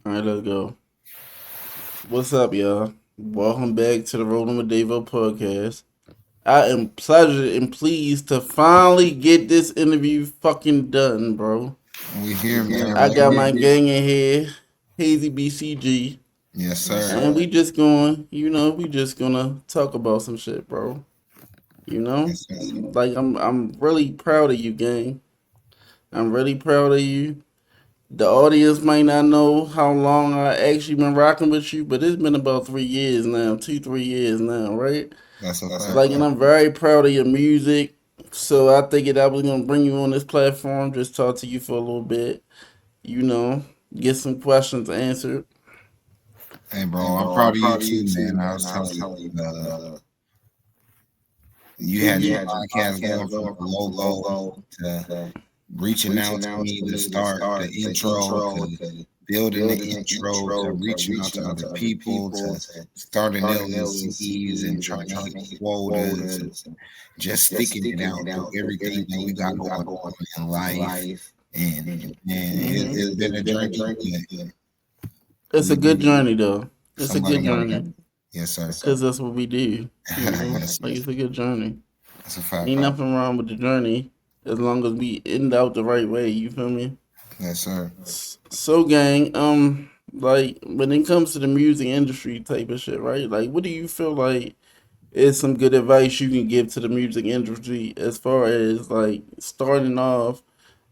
All right, let's go. What's up, y'all? Welcome back to the Rolling with Davo podcast. I am pleasure and pleased to finally get this interview fucking done, bro. We here, man. I Right got my here. gang in here, hazeybcg, Yes, sir. and we just going, we just gonna talk about some shit, bro. You know, Yes, sir. like I'm really proud of you, gang. I'm really proud of you. The audience might not know how long I actually been rocking with you, but it's been about 3 years now, 3 years now, right? That's a fact. Like, and I'm very proud of your music. So I figured I was gonna bring you on this platform, just talk to you for a little bit, you know, get some questions answered. Hey, bro, I'm proud of you too, man. I was telling you, you had your podcast going from the logo to reaching out to me to start the intro to building the intro to reaching out to other people to starting LLCs and trying to hit quotas and just sticking it out through everything that we got going on in life. And it's been a journey, but It's a we did good it. journey, though. It's a Somebody good made it. journey Yes, sir. because that's what we do, Yes, Like, it's a good journey. that's a fact. Ain't nothing wrong with the journey as long as we end out the right way, you feel me? Yes, sir. So, gang, like when it comes to the music industry type of shit, right? Like, what do you feel like is some good advice you can give to the music industry as far as like starting off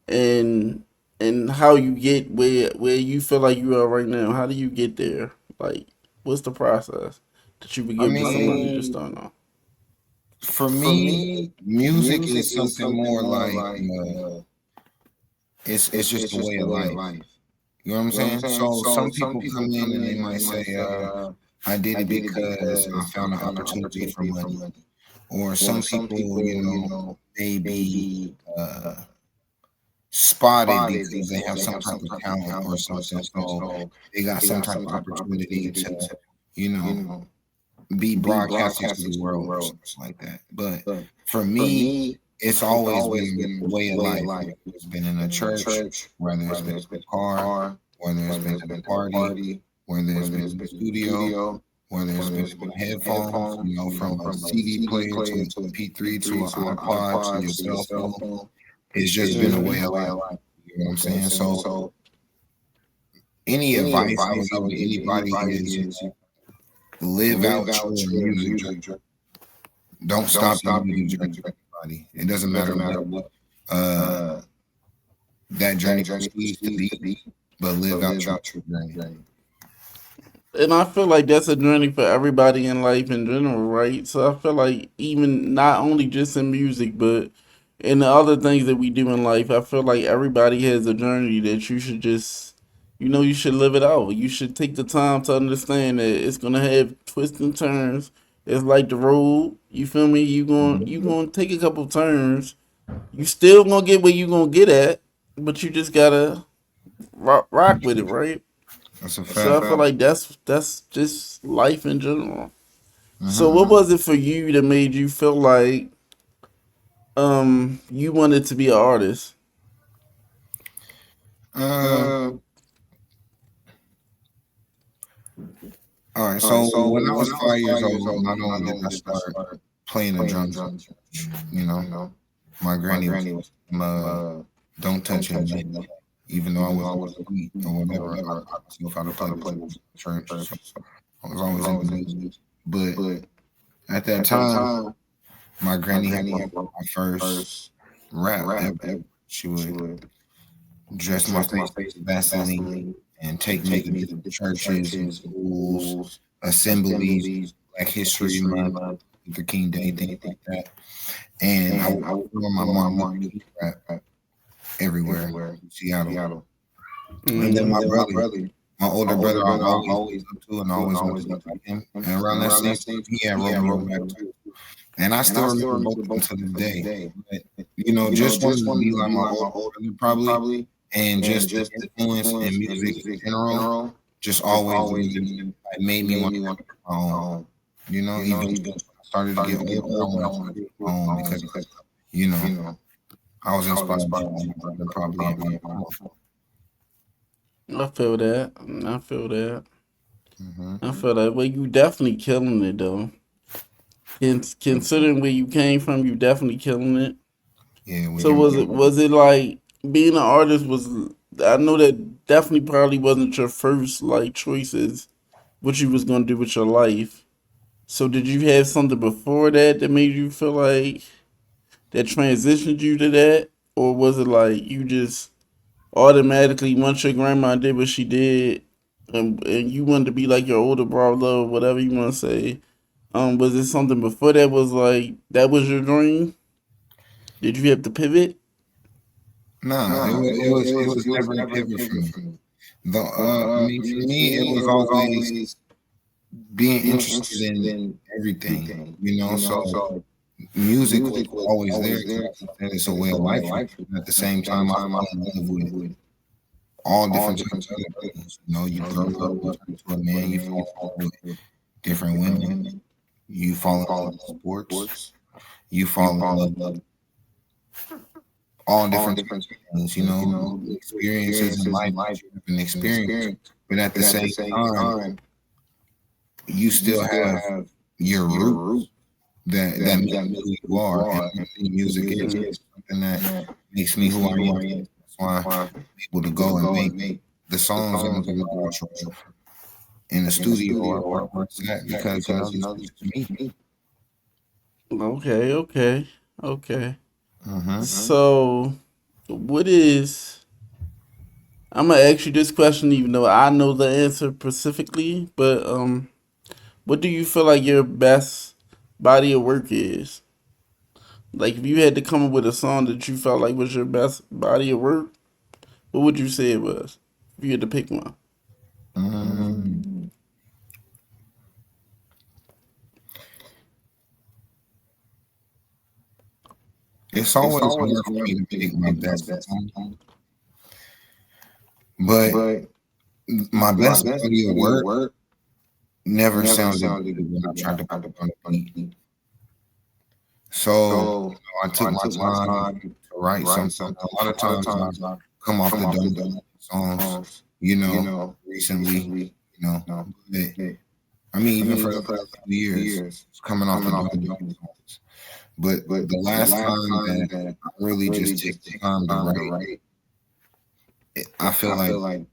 and how you get where you feel like you are right now? How do you get there? Like, what's the process that you would I give to somebody just mean, starting off? for me, music is something more like it's just a way of life. You know what I'm saying? So some people come in and they might say, "I did it because I found an opportunity for money," or some people, they be uh, spotted because they have some type of talent or something. So they got some type of opportunity to, you know, be broadcasted to the world or something like that. But for me, it's always been a way of life. Whether it's been in a church, whether it's been in a car, whether it's been at a party, whether it's been in the studio, whether it's been in headphones, from a CD player to an MP3 to an iPod to your cell phone. It's just been a way of life. You know what I'm saying? So any advice I would give to anybody is live out your music journey. Don't stop your music journey for anybody. It doesn't matter what uh, that journey proceeds to be, but live out your journey. And I feel like that's a journey for everybody in life in general, right? So I feel like even not only just in music, but in the other things that we do in life, I feel like everybody has a journey that you should just, you should live it out. You should take the time to understand that it's gonna have twists and turns. It's like the road. You feel me? You Mhm. gonna take a couple turns. You still gonna get where you gonna get at, but you just gotta rock with it, right? That's a So fact. I feel like that's just life in general. So what Hmm. was it for you that made you feel like you wanted to be an artist? Uh, all right. So when I was 5 years old, not only did I start playing the drums, you know, my granny was, uh, "Don't touch him, man." Even though I wasn't sweet or whatever, I taught myself how to play the drums in church. So I was always into music. But at that time, my granny had brought my first rap ever. She would dress my face with Vaseline and take me to different churches and schools, assemblies, Black History Month, Luther King Day, things like that. And I would perform my Martin Luther King rap everywhere in Seattle. And then Mm-hmm. my older brother, I always looked up to and always wanted to be like him. And around that same time, he had wrote me a rap too. And I still remember both of them to this day. But, just wanting to be like my older brother probably, and just the influence in music in general, just always like, made me want to have my own. Eventually when I started to get older, I wanted to create my own because, you know, I was inspired by my older brother probably and my mom. I feel that. I feel that. Hmm. I feel that. Well, you definitely killing it though. Considering where you came from, you definitely killing it. Yeah, we So do. was it like being an artist was? I know that definitely probably wasn't your first like choices. What you was gonna do with your life. So did you have something before that that made you feel like that transitioned you to that, or was it like you just automatically once your grandma did what she did, and you wanted to be like your older brother or whatever you want to say? Was it something before that was like that was your dream? Did you have to pivot? Nah, it was never a pivot for me. I mean, for me, it was always being interested in everything, So music was always there because it's a way of life for me. And at the same time, I fell in love with all different types of other things. You grow up, you turn into a man, you fall in love with different women, you fall in love with sports, you fall in love with all different types of things, experiences in life that you have an experience. But at the same time, you still have your roots that make you who you are, and one thing music is something that makes me who I am. That's why I'm able to go and make the songs and the outro in the studio or wherever it's at because this is me. Okay, okay, okay. Hmm. So what is? I'm gonna ask you this question, even though I know the answer specifically. But what do you feel like your best body of work is? Like, if you had to come up with a song that you felt like was your best body of work, what would you say it was? If you had to pick one. um, it's always hard for me to pick my best song, but my best body of work never sounded good when I tried to put it on the beat. So, I took my time to write something. A lot of times I come off the dome songs, recently, you know. But I mean, even for the past couple years, it's coming off the dome songs. But the last time that I really just take the time to write, I feel like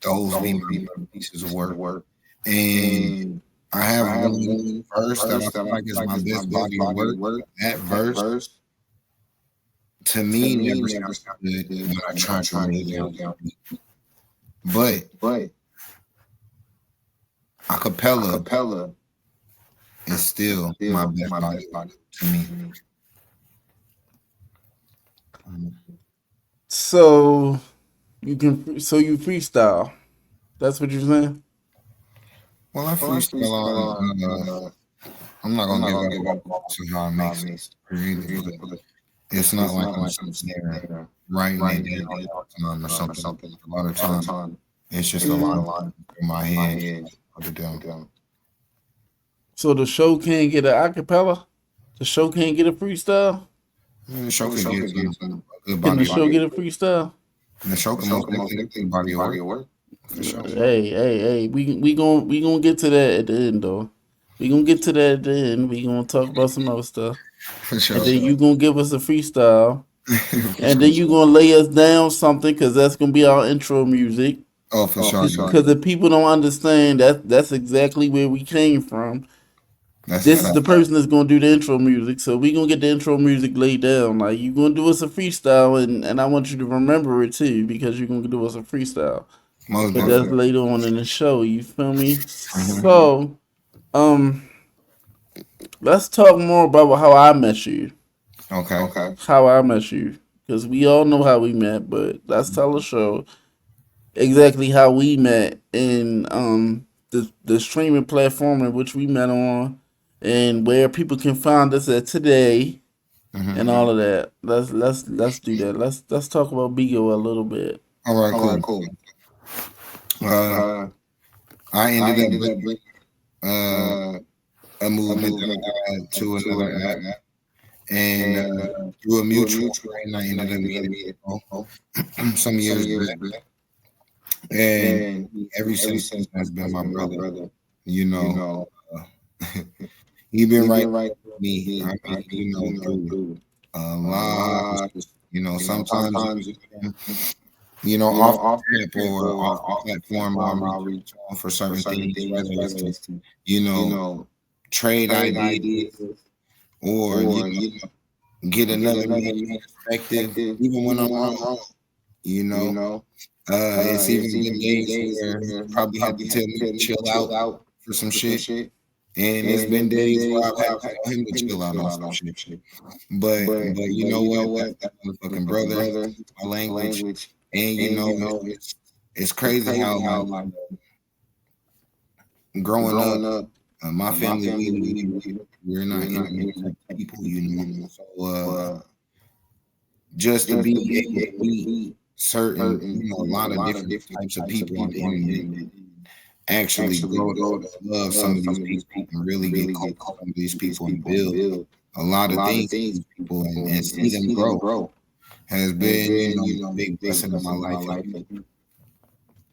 those be my best pieces of work. And I have one verse that I feel like is my best body of work. That verse to me never sounds good when I try to lay it down. But acapella is still my best body to me. So so you freestyle. That's what you're saying. Well, I freestyle on. I'm not gonna give out all parts of how it makes it creative, but it's not like I'm sitting there writing it down all the time or something. A lot of time, it's just a line in my head what to do. So the show can't get an acapella. The show can't get a freestyle. The show could get a good Can the body of show work. get a freestyle? The show can most definitely get a good body of work for sure. Hey. We gonna get to that at the end though. We gonna get to that at the end. We gonna talk about some other stuff, For and sure. then you gonna give us a freestyle, For and then sure. you gonna lay us down something because that's gonna be our intro music. Oh, for sure. Because if people don't understand that, that's exactly where we came from. That's a This is fact. the person that's gonna do the intro music, so we gonna get the intro music laid down. Like you gonna do us a freestyle, and I want you to remember it too because you're gonna do us a freestyle. Most But that's definitely. later on in the show. You feel me? Hmm. So, um, let's talk more about how I met you. Okay. How I met you, because we all know how we met, but let's tell the show exactly how we met in the streaming platform in which we met on, and where people can find us at today, Hmm. and all of that. Let's do that. Let's talk about Bigo a little bit. All right, cool. Uh, I ended up bringing uh, a movement that I had to another app, and through a mutual friend, I ended up meeting some years back, and ever since then has been my brother. You know, uh, he been right with me. I mean, through a lot of shit. Sometimes off the tip or off the platform, I'll reach out for certain things, whether it's to, you know, trade ideas or get another man's perspective, even when I'm wrong. You know, it's even been days where he probably had to tell me to chill out for some shit, and it's been days where I've had to tell him to chill out on some shit. But you know what? That's my motherfucking brother. He speaks my language, and it's crazy how like growing up, my family we're not internet type people, So just to be able to meet certain, a lot of different types of people on the internet, actually grow to love some of these people and really get close to some of these people and build a lot of things with these people and see them grow has been, a big blessing in my life.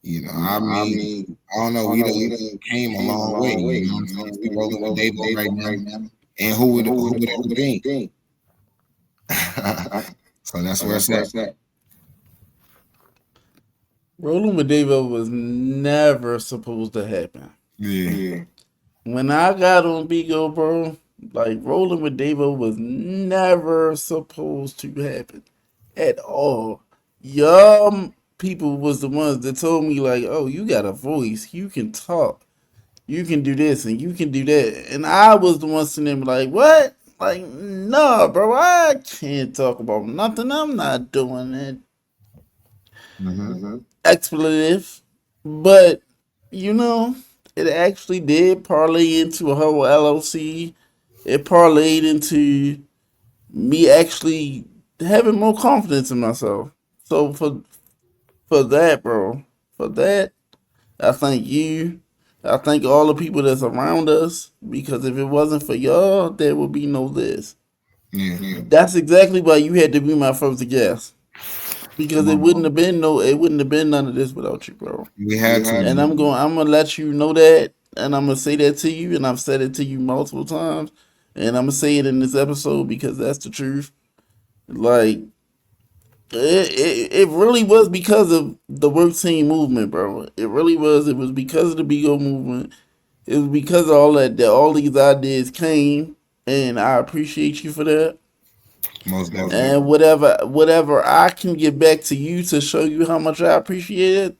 I mean, I don't know, we done came a long way, what I'm saying? We rolling with Davo right now. And who would ever think? So that's where it's at. Rolling with Davo was never supposed to happen. Yeah. When I got on Bigo, bro, like rolling with Davo was never supposed to happen at all. Young people was the ones that told me like, "Oh, you got a voice, you can talk, you can do this and you can do that," and I was the one sitting there like, "What? Like, no, bro, I can't talk about nothing. I'm not doing it." Mm-hmm. Expletive, but you know, it actually did parlay into a whole LLC. It parlayed into me actually having more confidence in myself. So for that, bro, for that, I thank you. I thank all the people that's around us because if it wasn't for y'all, there would be no this. Yeah. That's exactly why you had to be my first guest because Come on. it wouldn't have been none of this without you, bro. We had to, And man. I'm gonna let you know that, and I'm gonna say that to you, and I've said it to you multiple times, and I'm gonna say it in this episode because that's the truth. Like it really was because of the work team movement, bro. It really was. It was because of the Bigo movement. It was because of all that all these ideas came, and I appreciate you for that. Most definitely. And whatever I can get back to you to show you how much I appreciate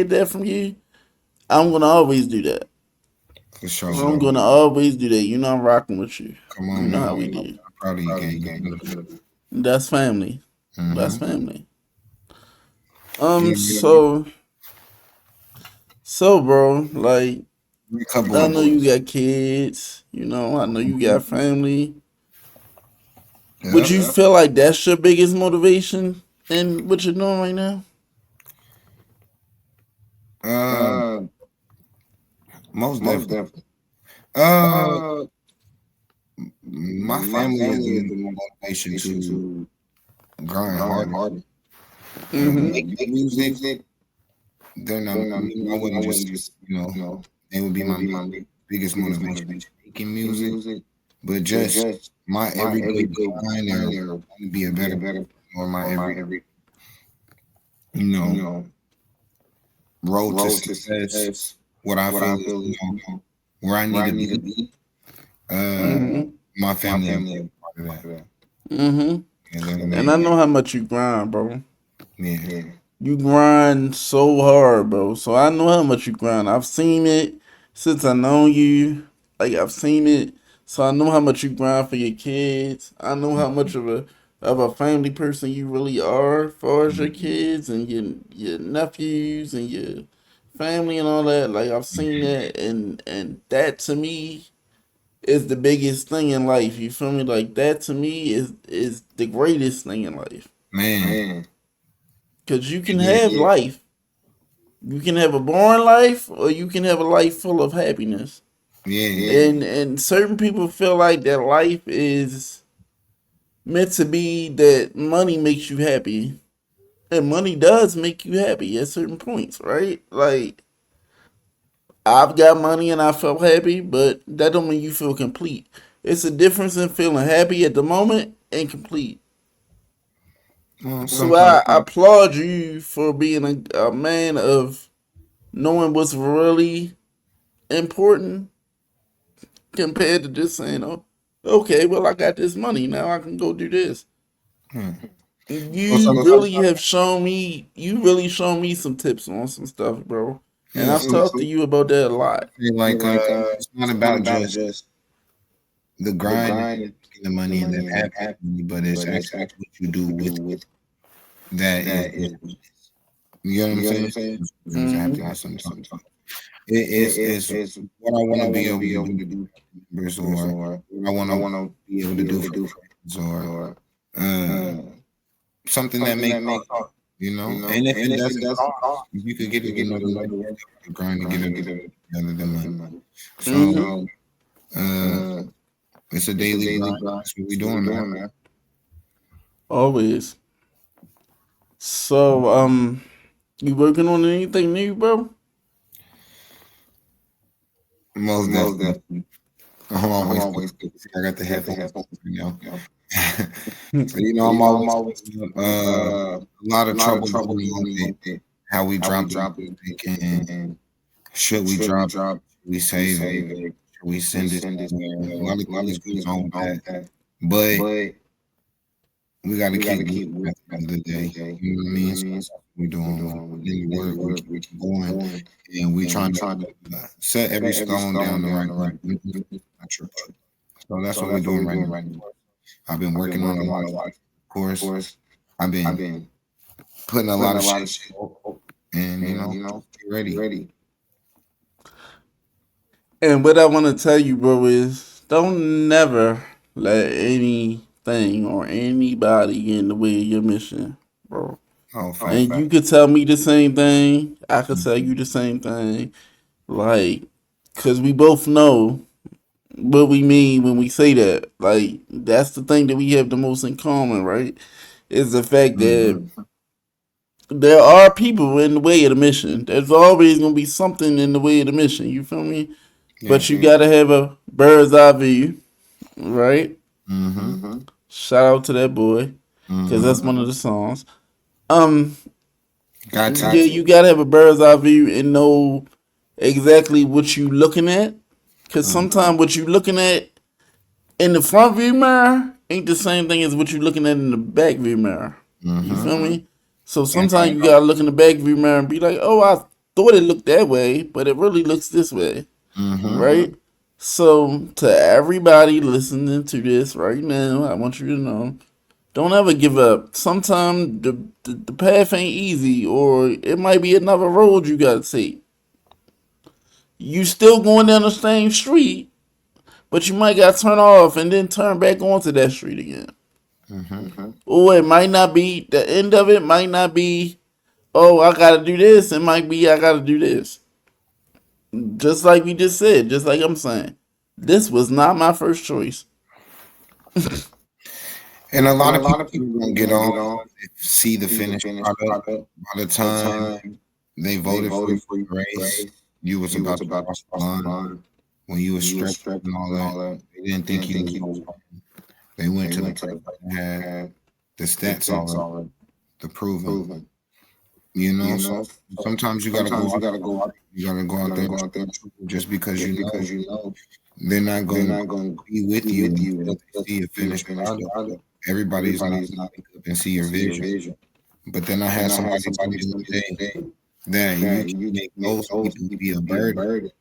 that from you. I'm gonna always do that. For sure, I'm bro. gonna always do that. You know I'm rocking with you. Come You on, know man. how we I'm do. proud of you, gang. That's family. That's Mm-hmm. family. Yeah, So bro, like a couple I of know you got kids. You know, I know you got family. Would Yep. you feel like that's your biggest motivation in what you're doing right now? Uh, most definitely. Uh, my family is the motivation to grind harder. Mm-hmm. Making music, they're not. I wouldn't just say, they would be my biggest motivation. Making music, but just my everyday grind or to be a better person, or my every you know road to success. What I feel is where I need to be. Uh, Mm-hmm. my family is a big part of that. Mm-hmm. You know what I And I mean? know how much you grind, bro. Yeah. You grind so hard, bro. So I know how much you grind. I've seen it since I know you. Like I've seen it. So I know how much you grind for your kids. I know how much of a family person you really are as far as your kids and your nephews and your family and all that. Like I've seen that and that to me is the biggest thing in life. You feel me? Like that to me is the greatest thing in life. Man, Cause you can yeah, have life. You can have a boring life or you can have a life full of happiness. yeah, And certain people feel like that life is meant to be that money makes you happy. And money does make you happy at certain points, right? Like I've got money and I felt happy, but that don't mean you feel complete. It's a difference in feeling happy at the moment and complete. Well, So sometimes I applaud you for being a man of knowing what's really important compared to just saying, "Oh, okay, well I got this money now, I can go do this." hmm. Well, You sometimes really have shown me. You really shown me some tips on some stuff, bro. And yeah. I've So talked to you about that a lot. I feel like it's not about just the grind and making the money and them happy, money, but it's actually what you do with that is what you know what I'm saying. It brings Hmm. happiness sometimes. It's what I want to be able to do for members, or what I want to be able to do for friends, or uh, something that may cost, and if it doesn't cost, if you could get it another way, to grind to get it other than money. So Hmm. uh, it's a daily grind. That's what we're doing, man. Always. So, you working on anything new, bro? Most definitely. I'm always cooking. I got the headphones right now. So I'm always a lot of trouble going on with how we drop the music, and should we drop it? Should we save it? Should we send it somewhere? A lot of things going on with that, but we got to keep moving at the end of the day. You know what I mean? So that's what we're doing. We put in the work, we keep going, and we trying to set every stone down the right way. Not church. So that's what we're doing right now. I've been working on a lot of things. Of course, I've been putting a lot of shit, and just get ready. And what I want to tell you, bro, is don't never let anything or anybody get in the way of your mission, bro. Oh, fact. And you could tell me the same thing. I could tell you the same thing. Like, cause we both know what we mean when we say that. Like, that's the thing that we have the most in common, right? Is the fact that Mm-hmm. there are people in the way of the mission. There's always gonna be something in the way of the mission. You feel me? Yeah. But you gotta have a bird's eye view, right? Mm-hmm. Shout out to that boy, cause Mm-hmm. that's one of the songs. Um, Got to. yeah, you gotta have a bird's eye view and know exactly what you looking at. Cause sometimes what you looking at in the front view mirror ain't the same thing as what you looking at in the back view mirror. You Mm-hmm. feel me? So And sometimes you gotta look in the back view mirror and be like, "Oh, I thought it looked that way, but it really looks this way." mm-hmm. Right? So to everybody listening to this right now, I want you to know, don't ever give up. Sometimes the path ain't easy, or it might be another road you gotta take. You still going down the same street, but you might gotta turn off and then turn back onto that street again. Mm-hmm. Or it might not be the end of it. Might not be, oh, I gotta do this. It might be, I gotta do this. Just like we just said, just like I'm saying, this was not my first choice. And a lot of people don't get off, see the finished product. By the time they voted for you in the race, you was about to cross the line. When you was stretching and all that, they didn't think you was going to win. They went to the person that had the stats already, the proven. So sometimes you gotta go out there. You gotta go out there and just because they're not gonna be with you until they see a finished product. Everybody's not gonna wake up and see your vision. But then I had somebody tell me the other day that you can make those people be a burden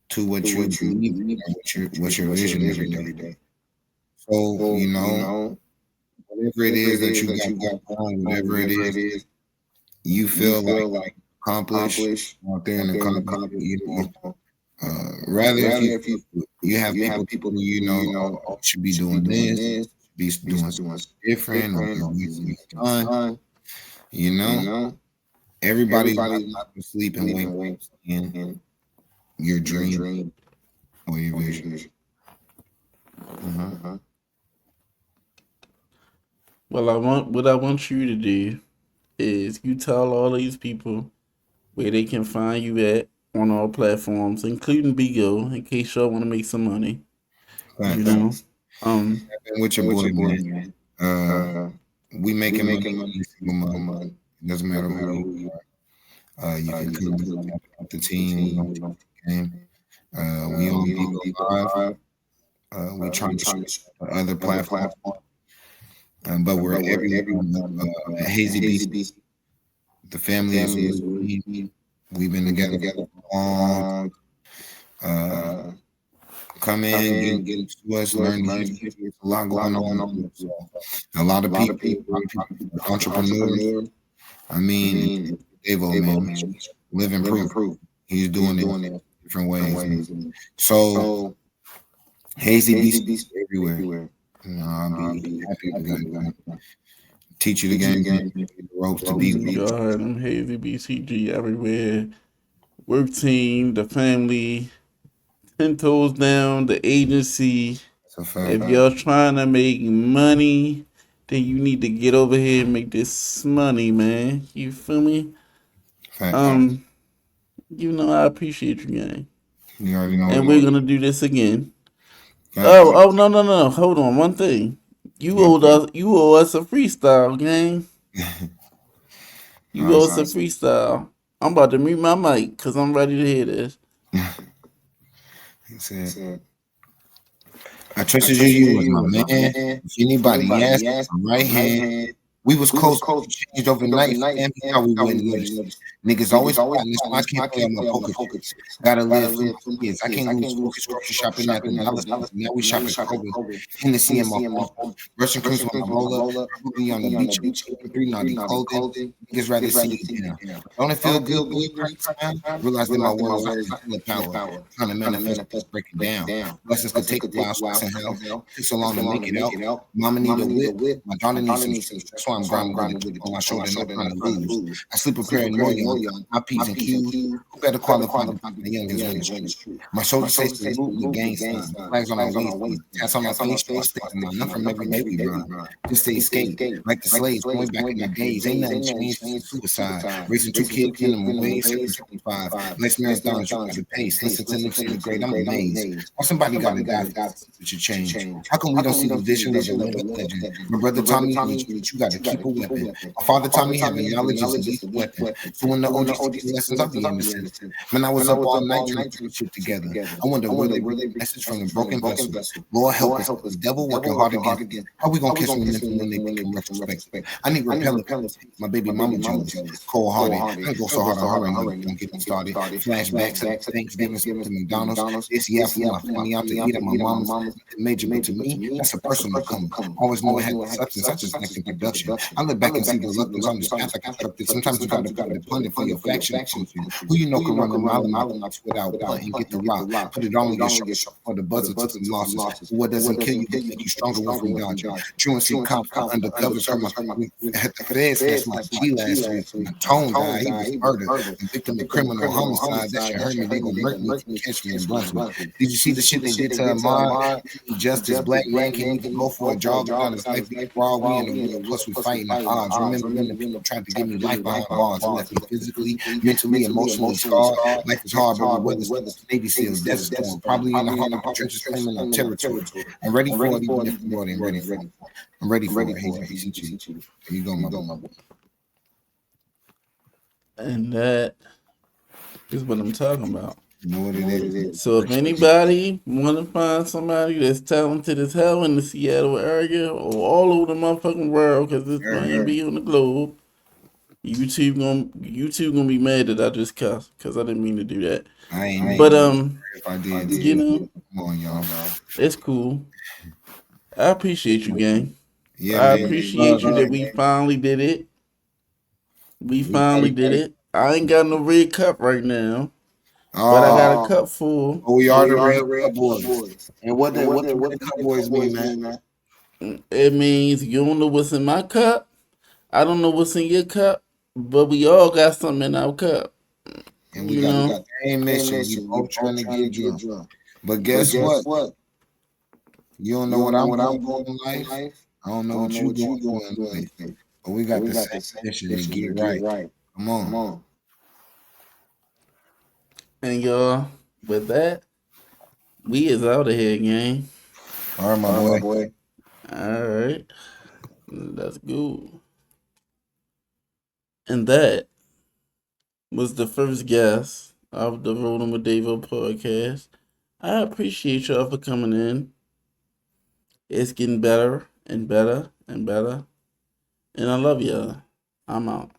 to what you believe in, or what your vision every day. So, whatever it is that you got going on, whatever it is that you feel like accomplish out there in the community, rather if you have people telling you, oh, you should be doing this, you should be doing something different, or you're wasting your time, you know, everybody's not going to sleep and wake up in your dream or your vision. Well, what I want you to do. is you tell all these people where they can find you at on all platforms, including Bigo, in case y'all want to make some money. You Facts. know, um, And with your boy, man. Uh, we making money every single month. It doesn't matter who you are. You can come with the team. We gonna take the game. We on Bigo Live. We trying to share to other platforms, but we're everywhere at Hazy BC. The family is really key. We've been together for long. Uh, Come in, get to us, learn the history. There's a lot going on. So a lot of people, are entrepreneurs. I mean, Davo, man, live and prove. He's doing it different ways. Man. So Hazy BC everywhere. I'll be happy to teach you the game, the ropes to be. God, I'm Hazy BCG everywhere. Work team, the family, 10 toes down, the agency. That's a fact. If y'all trying to make money, then you need to get over here and make this money, man. You feel me? Fact. I appreciate you, gang. You already know. And we're gonna do this again. Fact. Oh, no. Hold on, one thing. You owe us a freestyle, gang. You owe us a freestyle. I'm about to mute my mic because I'm ready to hear this. He said, I trusted you as my man. If anybody asks, I'm right hand. We was close, changed overnight, and we thought we wouldn't notice. Niggas always plotting this, I can't play on my poker chips. Gotta live for kids. I can't lose focus grocery shopping at the dollar store. Now we shopping Kroger. Hennessy in my phone. Russian creams when I roll up. Probably on the beach, 390 clothing. Niggas rather see you down. Don't it feel good when you crack realize that my words are the power. Trying to manifest, break it down. Blessings could take a while, stress and hell. Took so long to make it out. Mama need a whip. My daughter needs some stress. That's why I'm grinding with it on my shoulder, not trying to lose. I sleep prepared more young. My P's and Q's. Who better qualify the youngest win the street? My shoulders say salute the gang sign. Flags on my waist. Tats on my face. I stick to my none from every day we run. Just say escape. Like the slaves going back in the days. Ain't nothing changed since suicide. Raising 2 kids in them ways. 725. Life's marathons, you got the pace. Listen to them say the great. I'm amazed. Why somebody got to die with your change? How come we don't see the vision of the living legend? My brother taught me you got to keep a weapon. My father taught me having knowledge is a lethal weapon. So when the OGs teach lessons, I'll be innocent. When I was up all night trying to put shit together, I wonder where they read the message from the broken vessel. Lord help us, the devil working hard again. How we gonna catch them when they become retrospect? I need repellent. My baby mama jealous, cold hearted. I go so hard on her and don't get me started. Flashbacks at Thanksgiving to McDonald's. It's yeah for my family out to eat at my mama's. Major, but to me, that's a personal come. Always knew I had the substance. I just lacked the production. I look back and see the reluctance on this path I constructed. Sometimes you gotta put a pundit for your faction. Who you know can run a mile without punting, get the rock, put it on your shoulder for the buzzer to some losses. What doesn't kill you but make you stronger when we dodge. Truancy cops undercovers hurt my at the feds. That's my G last week. My tone died. He was murdered. A victim of criminal homicide. That shit hurt me. They gonna murder me. Catch me in Brunswick. Did you see the shit they did to Ahmad? Justice, black man can't even go for a jog about his life. We raw, we in the war, plus we fighting the odds. Remember when the people tried to give me life behind bars? It left me physically, mentally, emotionally scarred. Life is hard, but we weather Navy SEALs, Desert Storm, probably in the heart of the trenches, claiming our territory. I'm ready for it, even if the world ain't ready for it. I'm ready for it. Here you go, my boy. And that is what I'm talking about. You know what it is. So if anybody want to find somebody that's talented as hell in the Seattle area or all over the motherfucking world, because this might be on the globe, YouTube gonna be mad that I just cussed because I didn't mean to do that. I ain't. But if I did, you know, come on, y'all. It's cool. I appreciate you, gang. Yeah, I appreciate you that we finally did it. We finally did it. I ain't got no red cup right now. But I got a cup full. Oh, we are the Red Boys. And what the Red Cup Boys mean, man? It means you don't know what's in my cup. I don't know what's in your cup. But we all got something in our cup. And we got the same mission. We both trying to get drunk. But guess what? You don't know what I'm going through in life. I don't know what you're going through in life. but we got the same mission to get right. Come on. And y'all, with that, we is out of here, gang. All right, my boy. All right, that's good. And that was the first guest of the Rolling with Davo podcast. I appreciate y'all for coming in. It's getting better and better and better. And I love y'all. I'm out.